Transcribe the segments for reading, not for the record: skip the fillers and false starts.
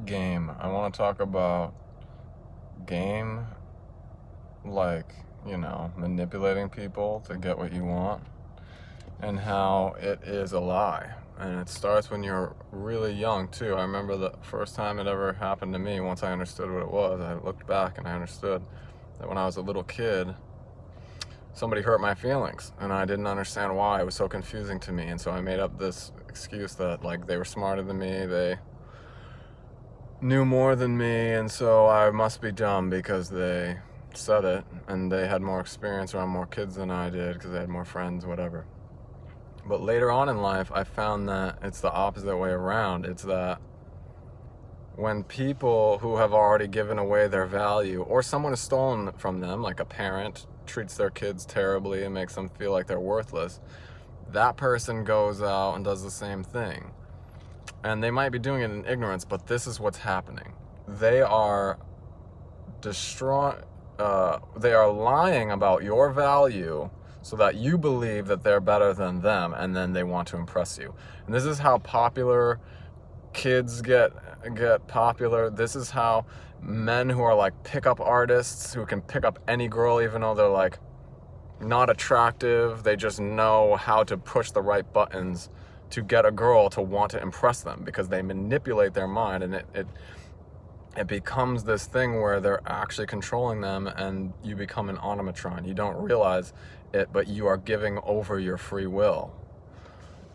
Game. I want to talk about game, like, manipulating people to get what you want, and how it is a lie. And it starts when you're really young, too. I remember the first time it ever happened to me, once I understood what it was, I looked back and I understood that when I was a little kid, somebody hurt my feelings, and I didn't understand why. It was so confusing to me, and so I made up this excuse that, like, they were smarter than me, they knew more than me, and so I must be dumb because they said it, and they had more experience around more kids than I did because they had more friends, whatever. But later on in life, I found that it's the opposite way around. It's that when people who have already given away their value, or someone has stolen from them, like a parent treats their kids terribly and makes them feel like they're worthless, that person goes out and does the same thing. And they might be doing it in ignorance, but this is what's happening. They are they are lying about your value so that you believe that they're better than them, and then they want to impress you. And this is how popular kids get popular. This is how men who are like pickup artists, who can pick up any girl even though they're like not attractive, they just know how to push the right buttons to get a girl to want to impress them, because they manipulate their mind, and it becomes this thing where they're actually controlling them, and you become an automatron. You don't realize it, but you are giving over your free will.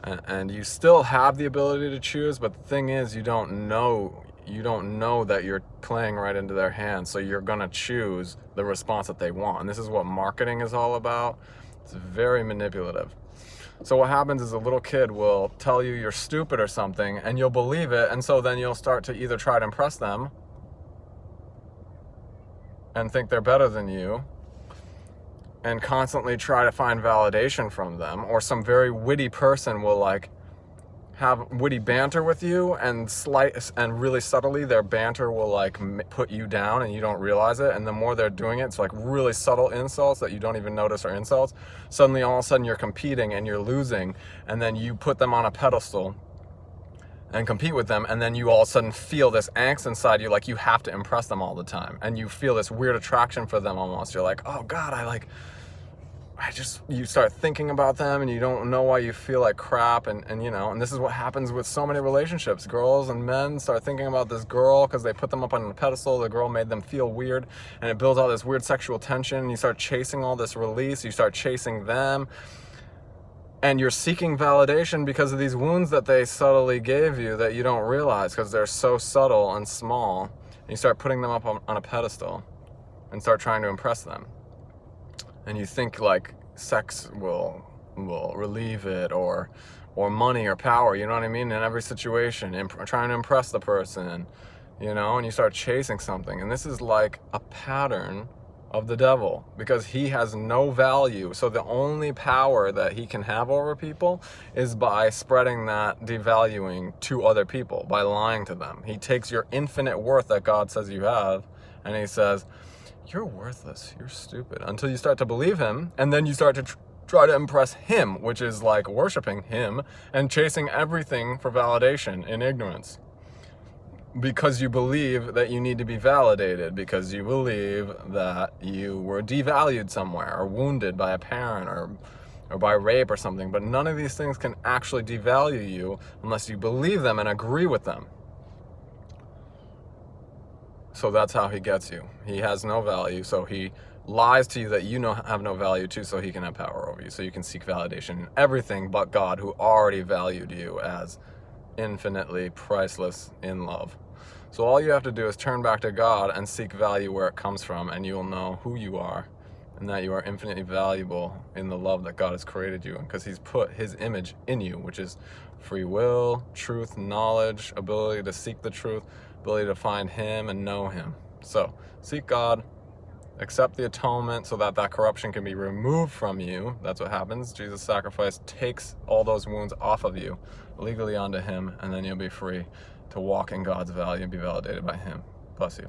And you still have the ability to choose, but the thing is, you don't know that you're playing right into their hands, so you're gonna choose the response that they want. And this is what marketing is all about. It's very manipulative. So what happens is a little kid will tell you you're stupid or something, and you'll believe it, and so then you'll start to either try to impress them and think they're better than you, and constantly try to find validation from them, or some very witty person will like have witty banter with you, and really subtly their banter will like put you down and you don't realize it. And the more they're doing it, it's like really subtle insults that you don't even notice are insults. Suddenly all of a sudden you're competing and you're losing, and then you put them on a pedestal and compete with them, and then you all of a sudden feel this angst inside you, like you have to impress them all the time, and you feel this weird attraction for them almost. You're like, oh God, you start thinking about them, and you don't know why you feel like crap, and this is what happens with so many relationships. Girls and men start thinking about this girl because they put them up on a pedestal. The girl made them feel weird, and it builds all this weird sexual tension, and you start chasing all this release. You start chasing them, and you're seeking validation because of these wounds that they subtly gave you that you don't realize because they're so subtle and small. And you start putting them up on a pedestal and start trying to impress them. And you think like sex will relieve it, or money or power, you know what I mean, in every situation, trying to impress the person, and you start chasing something. And this is like a pattern of the devil, because he has no value. So the only power that he can have over people is by spreading that devaluing to other people, by lying to them. He takes your infinite worth that God says you have, and he says, you're worthless, you're stupid, until you start to believe him, and then you start to try to impress him, which is like worshiping him and chasing everything for validation in ignorance, because you believe that you need to be validated, because you believe that you were devalued somewhere, or wounded by a parent, or by rape or something. But none of these things can actually devalue you unless you believe them and agree with them. So that's how he gets you. He has no value, so he lies to you that you have no value too, so he can have power over you, so you can seek validation in everything but God, who already valued you as infinitely priceless in love. So all you have to do is turn back to God and seek value where it comes from, and you will know who you are, and that you are infinitely valuable in the love that God has created you, because he's put his image in you, which is free will, truth, knowledge, ability to seek the truth, ability to find him and know him. So seek God, accept the atonement so that corruption can be removed from you. That's what happens. Jesus' sacrifice takes all those wounds off of you legally onto him, and then you'll be free to walk in God's value and be validated by him. Bless you.